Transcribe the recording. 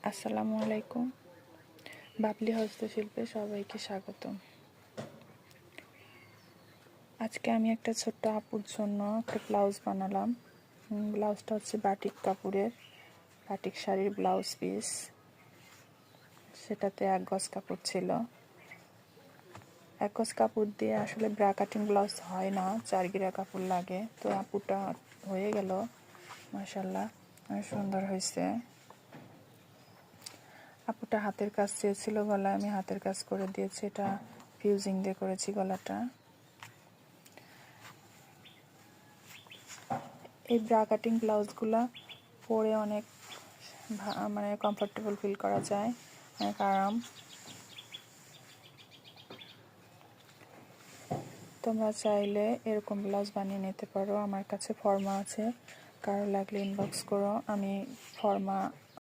আসসালামু আলাইকুম। বাবলি হস্তশিল্পে সবাইকে স্বাগতম। আজকে আমি একটা ছোট্ট আপুর জন্য একটা ব্লাউজ বানালাম। ব্লাউজটা হচ্ছে বাটিক কাপড়ের, বাটিক শাড়ির ব্লাউজ পিস। সেটাতে 1 গজ কাপড় ছিল। 1 গজ কাপড় দিয়ে আসলে ব্রা কাটিং ব্লাউজ হয় না, 4 গিরা কাপড় লাগে। তো আপুটা হয়ে গেল, মাশাআল্লাহ অনেক সুন্দর হয়েছে। আপুটা হাতের কাজ চেয়েছিল গলায়, আমি হাতের কাজ করে দিয়েছি। এটা ফিউজিং দিয়ে করেছি গলাটা। এই ব্রা কাটিং ব্লাউজগুলো পরে অনেক মানে কমফোর্টেবল ফিল করা যায়, অনেক আরাম। তোমরা চাইলে এরকম ব্লাউজ বানিয়ে নিতে পারো। আমার কাছে ফর্মা আছে, কারো লাগলে ইনবক্স করো, আমি ফর্মা